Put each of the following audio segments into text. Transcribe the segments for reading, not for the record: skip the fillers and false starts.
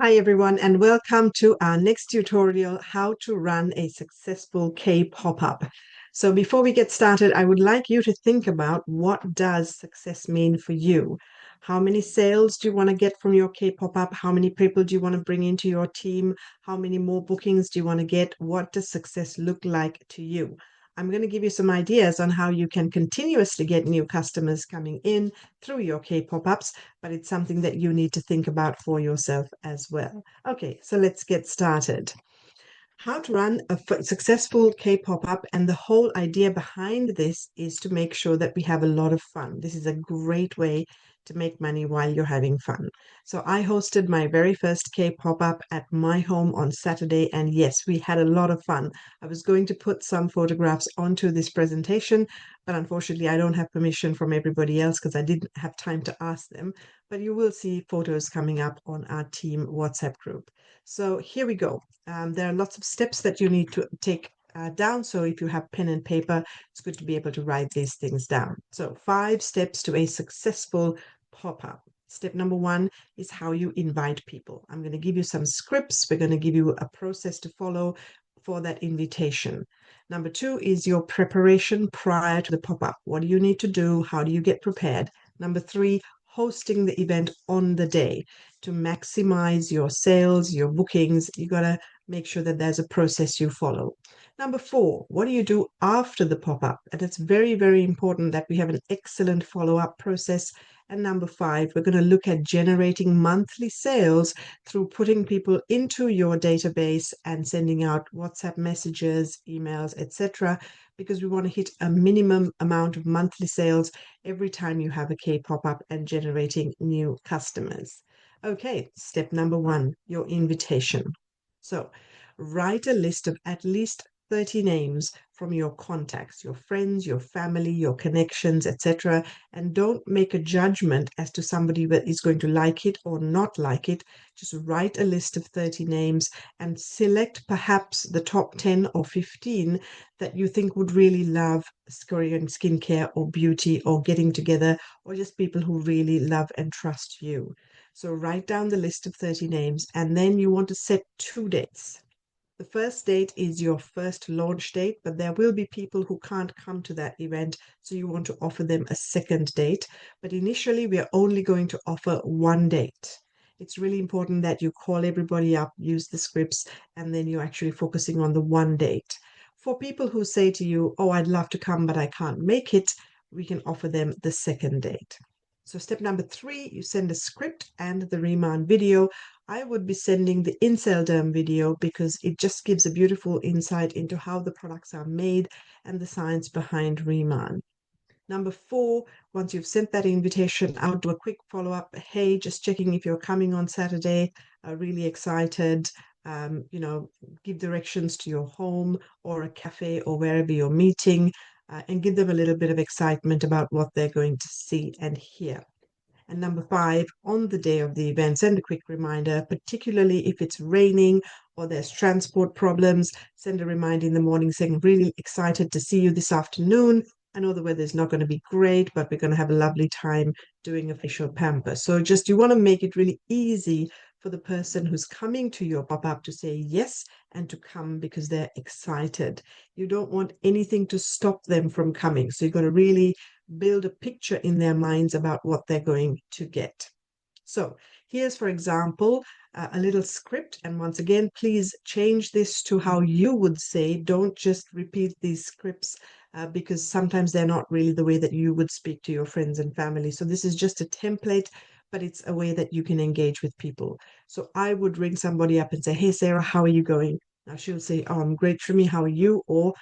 Hi everyone, and welcome to our next tutorial, how to run a successful KPopUp. So before we get started, I would like you to think about, what does success mean for you? How many sales do you want to get from your KPopUp? How many people do you want to bring into your team? How many more bookings do you want to get? What does success look like to you? I'm going to give you some ideas on how you can continuously get new customers coming in through your KPopUps, but it's something that you need to think about for yourself as well. Okay, so let's get started. How to run a successful KPopUp, and the whole idea behind this is to make sure that we have a lot of fun. This is a great way to make money while you're having fun. So I hosted my very first KPopUp at my home on Saturday, and yes, we had a lot of fun. I was going to put some photographs onto this presentation, but unfortunately I don't have permission from everybody else because I didn't have time to ask them. But you will see photos coming up on our team WhatsApp group. So here we go. There are lots of steps that you need to take down. So if you have pen and paper, it's good to be able to write these things down. So 5 steps to a successful pop-up. Step number 1 is how you invite people. I'm going to give you some scripts. We're going to give you a process to follow for that invitation. Number 2 is your preparation prior to the pop-up. What do you need to do? How do you get prepared? Number 3, hosting the event on the day. To maximize your sales, your bookings, you got to make sure that there's a process you follow. Number 4, what do you do after the pop-up? And it's very, very important that we have an excellent follow-up process. And number 5, we're going to look at generating monthly sales through putting people into your database and sending out WhatsApp messages, emails, etc., because we want to hit a minimum amount of monthly sales every time you have a KPopUp and generating new customers. Okay, step number 1, your invitation. So write a list of at least 30 names from your contacts, your friends, your family, your connections, etc. And don't make a judgment as to somebody that is going to like it or not like it. Just write a list of 30 names and select perhaps the top 10 or 15 that you think would really love Korean skincare or beauty or getting together, or just people who really love and trust you. So write down the list of 30 names, and then you want to set 2 dates. The first date is your first launch date, but there will be people who can't come to that event, so you want to offer them a second date. But initially, we are only going to offer 1 date. It's really important that you call everybody up, use the scripts, and then you're actually focusing on the 1 date. For people who say to you, oh, I'd love to come, but I can't make it, we can offer them the second date. So step number 3, you send a script and the RIMAN video. I would be sending the Inselderm video because it just gives a beautiful insight into how the products are made and the science behind RIMAN. Number 4, once you've sent that invitation out, do a quick follow-up. Hey, just checking if you're coming on Saturday. Really excited. Give directions to your home or a cafe or wherever you're meeting, and give them a little bit of excitement about what they're going to see and hear. And number 5, on the day of the event, send a quick reminder, particularly if it's raining or there's transport problems. Send a reminder in the morning saying, really excited to see you this afternoon. I know the weather is not going to be great, but we're going to have a lovely time doing a facial pamper. So just you want to make it really easy for the person who's coming to your pop-up to say yes and to come because they're excited. You don't want anything to stop them from coming. So you've got to really build a picture in their minds about what they're going to get. So here's, for example, a little script. And once again, please change this to how you would say. Don't just repeat these scripts because sometimes they're not really the way that you would speak to your friends and family. So this is just a template, but it's a way that you can engage with people. So I would ring somebody up and say, hey, Sarah, how are you going? Now she'll say, oh, I'm great, Srimi, how are you? Or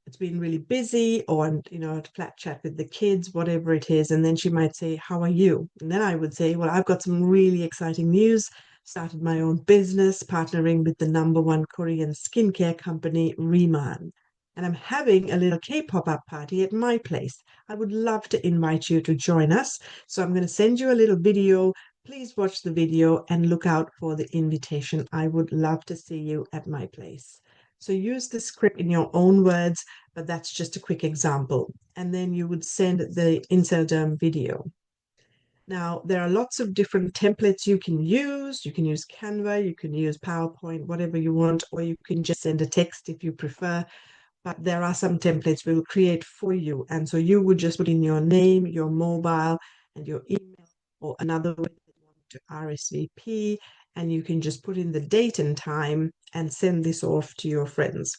it's been really busy, or a flat chat with the kids, whatever it is. And then she might say, how are you? And then I would say, well, I've got some really exciting news. Started my own business, partnering with the #1 Korean skincare company, RIMAN. And I'm having a little KPopUp party at my place. I would love to invite you to join us. So I'm going to send you a little video. Please watch the video and look out for the invitation. I would love to see you at my place. So use the script in your own words, but that's just a quick example. And then you would send the Inselderm video. Now, there are lots of different templates you can use. You can use Canva, you can use PowerPoint, whatever you want, or you can just send a text if you prefer. But there are some templates we will create for you. And so you would just put in your name, your mobile, and your email, or another way that you want to RSVP, and you can just put in the date and time and send this off to your friends.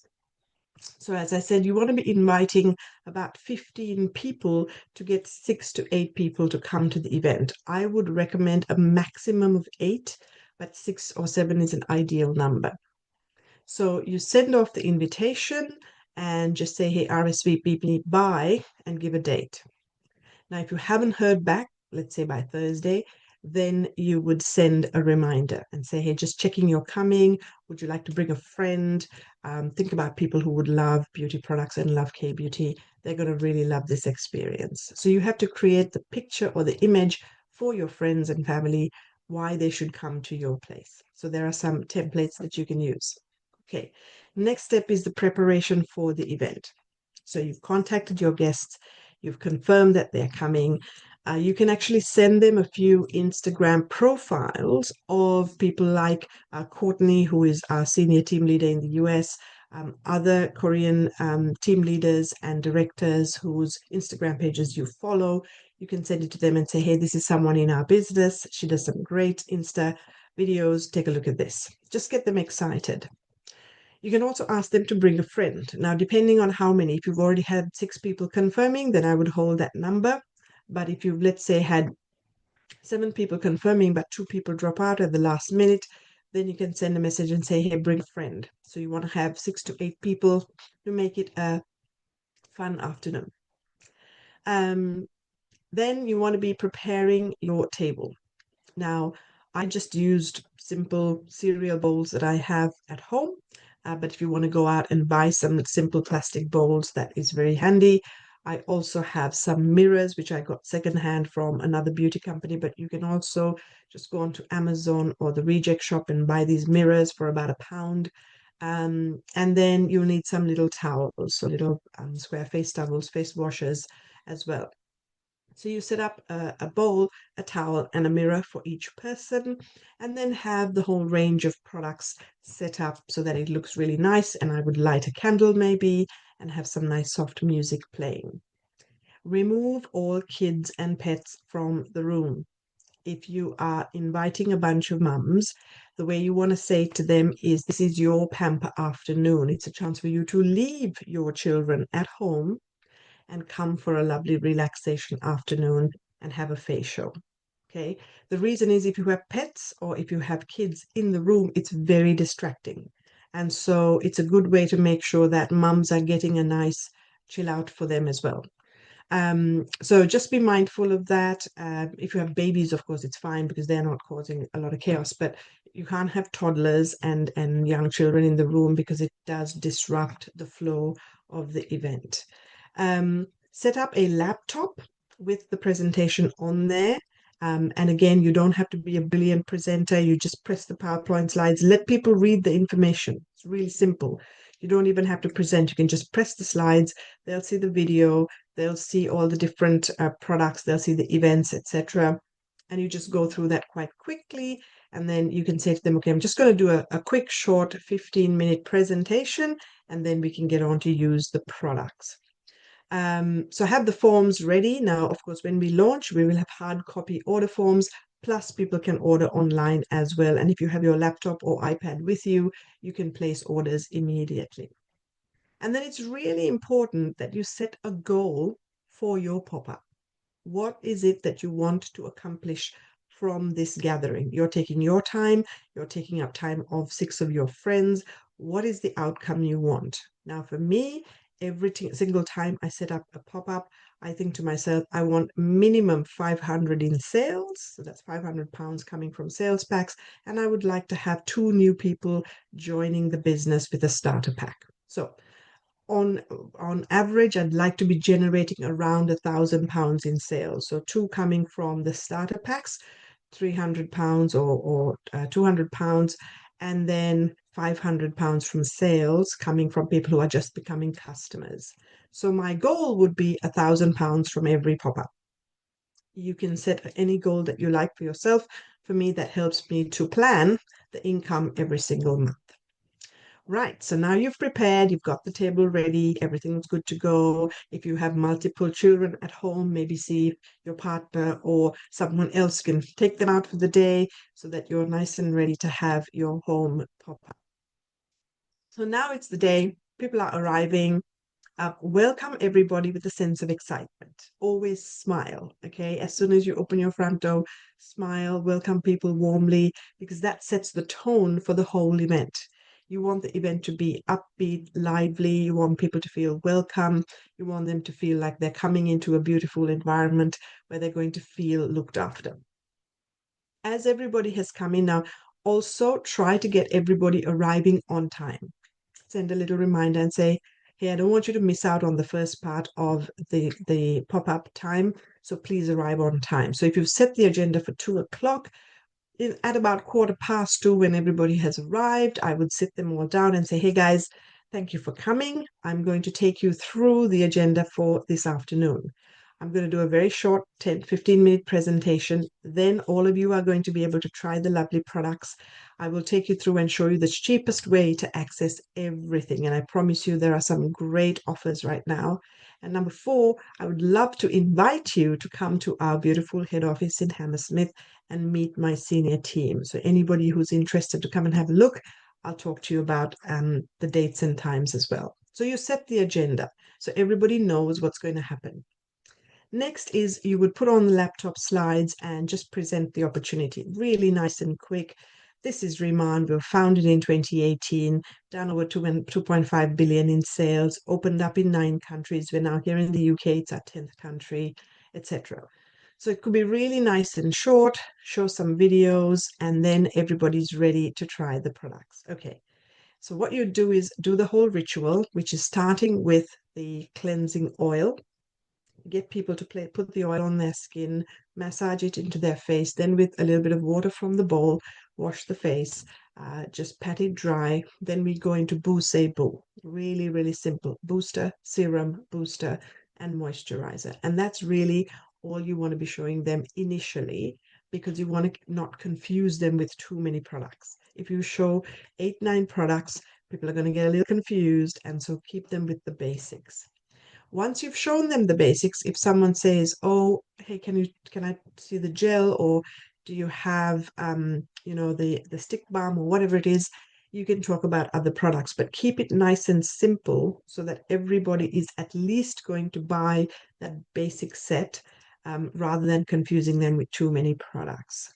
So as I said, you want to be inviting about 15 people to get 6 to 8 people to come to the event. I would recommend a maximum of 8, but 6 or 7 is an ideal number. So you send off the invitation and just say, hey, RSVP me by, and give a date. Now, if you haven't heard back, let's say by Thursday, then you would send a reminder and say, hey, just checking you're coming. Would you like to bring a friend? Think about people who would love beauty products and love K-beauty. They're going to really love this experience. So you have to create the picture or the image for your friends and family why they should come to your place. So there are some templates that you can use. Okay, next step is the preparation for the event. So you've contacted your guests, you've confirmed that they're coming. You can actually send them a few Instagram profiles of people like Courtney, who is our senior team leader in the US, other Korean team leaders and directors whose Instagram pages you follow. You can send it to them and say, hey, this is someone in our business. She does some great Insta videos. Take a look at this. Just get them excited. You can also ask them to bring a friend. Now, depending on how many, if you've already had 6 people confirming, then I would hold that number. But if you've, let's say, had 7 people confirming, but 2 people drop out at the last minute, then you can send a message and say, hey, bring a friend. So you want to have 6 to 8 people to make it a fun afternoon. Then you want to be preparing your table. Now, I just used simple cereal bowls that I have at home. But if you want to go out and buy some simple plastic bowls, that is very handy. I also have some mirrors, which I got secondhand from another beauty company, but you can also just go onto Amazon or the reject shop and buy these mirrors for about £1. And then you'll need some little towels, so little square face towels, face washers as well. So you set up a bowl, a towel, and a mirror for each person, and then have the whole range of products set up so that it looks really nice. And I would light a candle maybe and have some nice soft music playing. Remove all kids and pets from the room. If you are inviting a bunch of mums, the way you want to say to them is, this is your pamper afternoon. It's a chance for you to leave your children at home and come for a lovely relaxation afternoon and have a facial. Okay. The reason is, if you have pets or if you have kids in the room, it's very distracting. And so it's a good way to make sure that mums are getting a nice chill out for them as well. So just be mindful of that. If you have babies, of course, it's fine because they're not causing a lot of chaos, but you can't have toddlers and young children in the room because it does disrupt the flow of the event. Set up a laptop with the presentation on there. And again, you don't have to be a brilliant presenter. You just press the PowerPoint slides, let people read the information. It's really simple. You don't even have to present. You can just press the slides. They'll see the video. They'll see all the different products. They'll see the events, etc. And you just go through that quite quickly. And then you can say to them, okay, I'm just going to do a quick, short 15-minute presentation, and then we can get on to use the products. So have the forms ready. Now, of course, when we launch, we will have hard copy order forms, plus people can order online as well. And if you have your laptop or iPad with you, you can place orders immediately. And then it's really important that you set a goal for your pop-up. What is it that you want to accomplish from this gathering? You're taking your time, you're taking up time of 6 of your friends. What is the outcome you want? Now, for me, every single time I set up a pop-up, I think to myself, I want minimum 500 in sales. So that's £500 coming from sales packs. And I would like to have 2 new people joining the business with a starter pack. So on average, I'd like to be generating around £1,000 in sales. So 2 coming from the starter packs, £300 or £200, and then £500 from sales coming from people who are just becoming customers. So my goal would be £1,000 from every pop-up. You can set any goal that you like for yourself. For me, that helps me to plan the income every single month. Right, so now you've prepared, you've got the table ready, everything's good to go. If you have multiple children at home, maybe see if your partner or someone else can take them out for the day so that you're nice and ready to have your home pop up. So now it's the day, people are arriving. Welcome everybody with a sense of excitement. Always smile, okay? As soon as you open your front door, smile, welcome people warmly, because that sets the tone for the whole event. You want the event to be upbeat, lively. You want people to feel welcome. You want them to feel like they're coming into a beautiful environment where they're going to feel looked after. As everybody has come in now, also try to get everybody arriving on time. Send a little reminder and say, hey, I don't want you to miss out on the first part of the pop-up time, so please arrive on time. So if you've set the agenda for 2 o'clock, at about 2:15, when everybody has arrived, I would sit them all down and say, hey guys, thank you for coming. I'm going to take you through the agenda for this afternoon. I'm going to do a very short 10-15 minute presentation. Then all of you are going to be able to try the lovely products. I will take you through and show you the cheapest way to access everything. And I promise you there are some great offers right now. And number 4, I would love to invite you to come to our beautiful head office in Hammersmith and meet my senior team. So anybody who's interested to come and have a look, I'll talk to you about the dates and times as well. So you set the agenda so everybody knows what's going to happen. Next is you would put on the laptop slides and just present the opportunity. Really nice and quick. This is RIMAN. We were founded in 2018, done over 2.5 billion in sales, opened up in 9 countries. We're now here in the UK, it's our 10th country, etc. So it could be really nice and short, show some videos, and then everybody's ready to try the products. Okay, so what you do is do the whole ritual, which is starting with the cleansing oil. Get people to put the oil on their skin, massage it into their face, then with a little bit of water from the bowl, wash the face, just pat it dry. Then we go into Boo. Really, really simple. Booster, serum, booster, and moisturizer. And that's really all you want to be showing them initially, because you want to not confuse them with too many products. If you show 8-9 products, people are going to get a little confused, and so keep them with the basics. Once you've shown them the basics, if someone says, oh, hey, can I see the gel, or do you have the stick balm or whatever it is, you can talk about other products, but keep it nice and simple so that everybody is at least going to buy that basic set, rather than confusing them with too many products.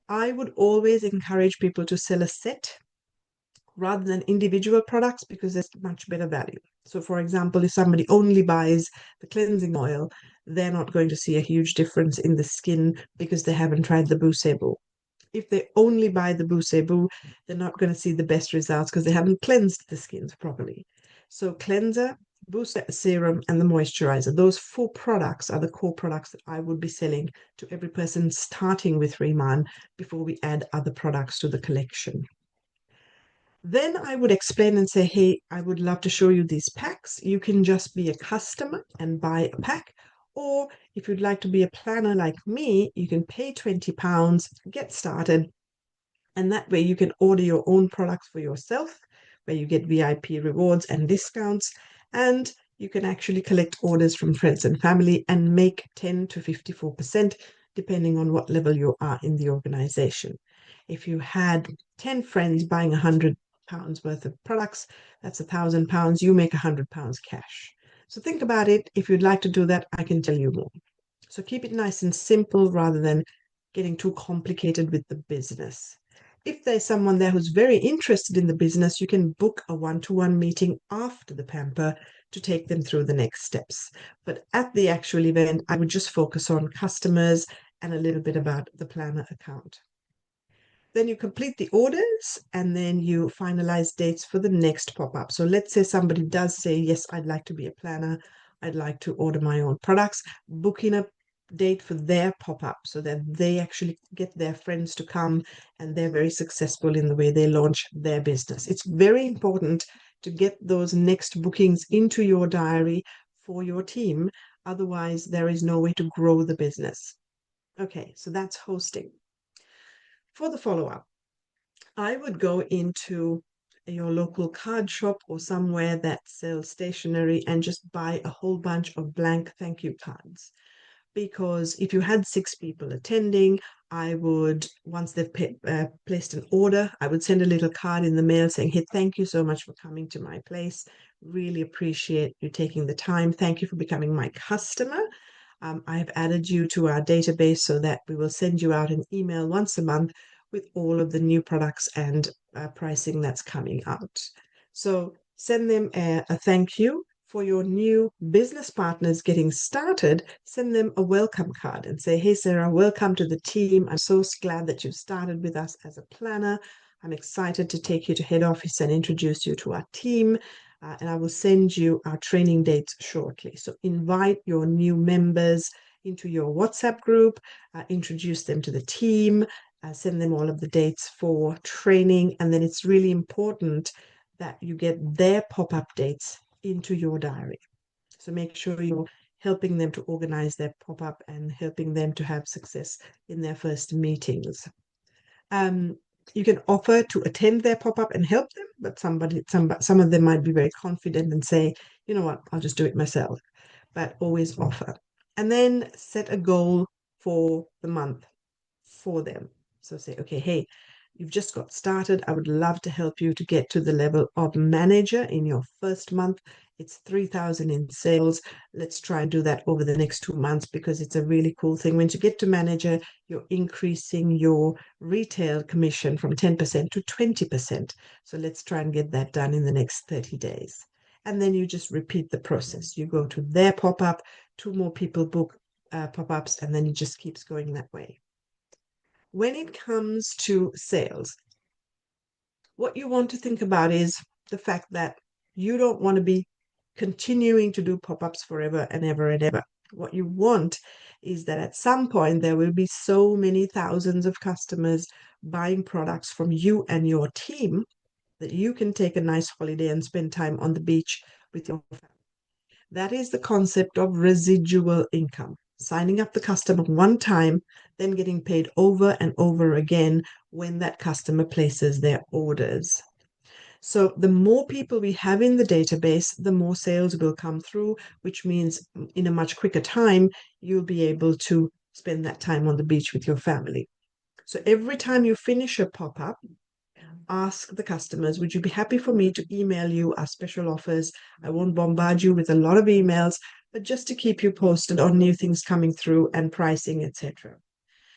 I would always encourage people to sell a set rather than individual products, because there's much better value. So for example, if somebody only buys the cleansing oil, they're not going to see a huge difference in the skin because they haven't tried the Boo. If they only buy the Boo, they're not going to see the best results because they haven't cleansed the skins properly. So cleanser, booster, serum, and the moisturizer, those 4 products are the core products that I would be selling to every person starting with RIMAN before we add other products to the collection. Then I would explain and say, hey, I would love to show you these packs. You can just be a customer and buy a pack. Or if you'd like to be a planner like me, you can pay £20, get started. And that way you can order your own products for yourself, where you get VIP rewards and discounts. And you can actually collect orders from friends and family and make 10 to 54%, depending on what level you are in the organization. If you had 10 friends buying £100 worth of products, that's £1,000. You make £100 cash. So think about it. If you'd like to do that, I can tell you more. So keep it nice and simple rather than getting too complicated with the business. If there's someone there who's very interested in the business, you can book a one-to-one meeting after the pamper to take them through the next steps. But at the actual event, I would just focus on customers and a little bit about the planner account. Then you complete the orders and then you finalize dates for the next pop-up. So let's say somebody does say, yes, I'd like to be a planner. I'd like to order my own products. Booking a date for their pop-up so that they actually get their friends to come and they're very successful in the way they launch their business. It's very important to get those next bookings into your diary for your team. Otherwise, there is no way to grow the business. Okay, so that's hosting. For the follow-up, I would go into your local card shop or somewhere that sells stationery and just buy a whole bunch of blank thank you cards. Because if you had 6 people attending, I would, once they've placed an order, I would send a little card in the mail saying, hey, thank you so much for coming to my place. Really appreciate you taking the time. Thank you for becoming my customer. I've added you to our database so that we will send you out an email once a month with all of the new products and pricing that's coming out. So send them a thank you. For your new business partners getting started, send them a welcome card and say, hey, Sarah, welcome to the team. I'm so glad that you started with us as a planner. I'm excited to take you to head office and introduce you to our team. And I will send you our training dates shortly. So invite your new members into your WhatsApp group, introduce them to the team, send them all of the dates for training. And then it's really important that you get their pop-up dates into your diary. So make sure you're helping them to organize their pop-up and helping them to have success in their first meetings. You can offer to attend their pop-up and help them, but some of them might be very confident and say, you know what, I'll just do it myself. But always offer. And then set a goal for the month for them. So say, okay, hey, you've just got started. I would love to help you to get to the level of manager in your first month. It's 3,000 in sales. Let's try and do that over the next 2 months because it's a really cool thing. Once you get to manager, you're increasing your retail commission from 10% to 20%. So let's try and get that done in the next 30 days. And then you just repeat the process. You go to their pop-up, 2 more people book pop-ups, and then it just keeps going that way. When it comes to sales, what you want to think about is the fact that you don't want to be continuing to do pop-ups forever and ever and ever. What you want is that at some point there will be so many thousands of customers buying products from you and your team that you can take a nice holiday and spend time on the beach with your family. That is the concept of residual income. Signing up the customer one time, then getting paid over and over again when that customer places their orders. So the more people we have in the database, the more sales will come through, which means in a much quicker time, you'll be able to spend that time on the beach with your family. So every time you finish a pop-up, ask the customers, would you be happy for me to email you our special offers? I won't bombard you with a lot of emails, but just to keep you posted on new things coming through and pricing, etc.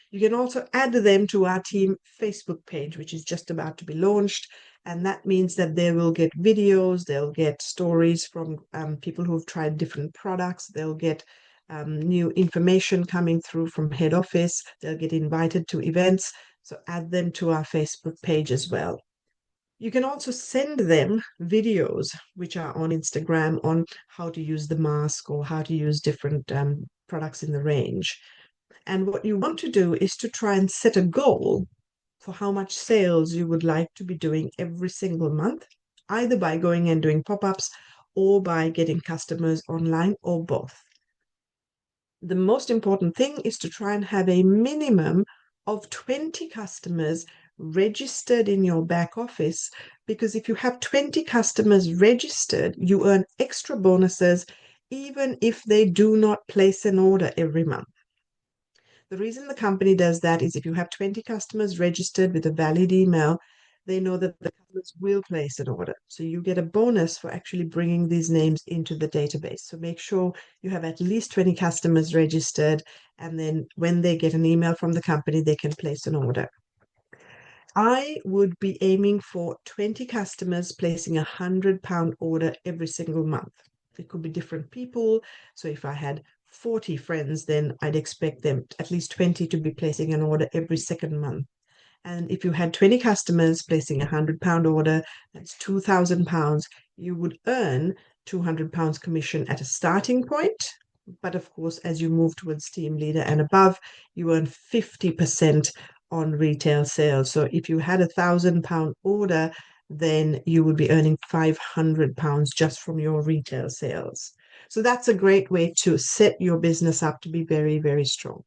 You can also add them to our team Facebook page, which is just about to be launched. And that means that they will get videos, they'll get stories from people who've tried different products, they'll get new information coming through from head office, they'll get invited to events. So add them to our Facebook page as well. You can also send them videos which are on Instagram on how to use the mask or how to use different products in the range. And what you want to do is to try and set a goal for how much sales you would like to be doing every single month, either by going and doing pop-ups or by getting customers online or both. The most important thing is to try and have a minimum of 20 customers registered in your back office, because if you have 20 customers registered, you earn extra bonuses even if they do not place an order every month. The reason the company does that is if you have 20 customers registered with a valid email, they know that the customers will place an order. So you get a bonus for actually bringing these names into the database. So make sure you have at least 20 customers registered, and then when they get an email from the company, they can place an order. I would be aiming for 20 customers placing a £100 order every single month. It could be different people. So if I had 40 friends, then I'd expect them, at least 20, to be placing an order every second month. And if you had 20 customers placing a £100 order, that's £2,000. You would earn £200 commission at a starting point. But of course, as you move towards team leader and above, you earn 50% on retail sales. So if you had a £1,000 order, then you would be earning £500 just from your retail sales. So that's a great way to set your business up to be very, very strong.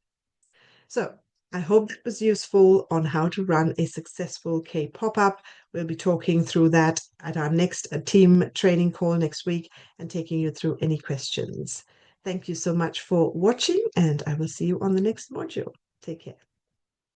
So I hope that was useful on how to run a successful KPopUp. We'll be talking through that at our next team training call next week and taking you through any questions. Thank you so much for watching, and I will see you on the next module. Take care.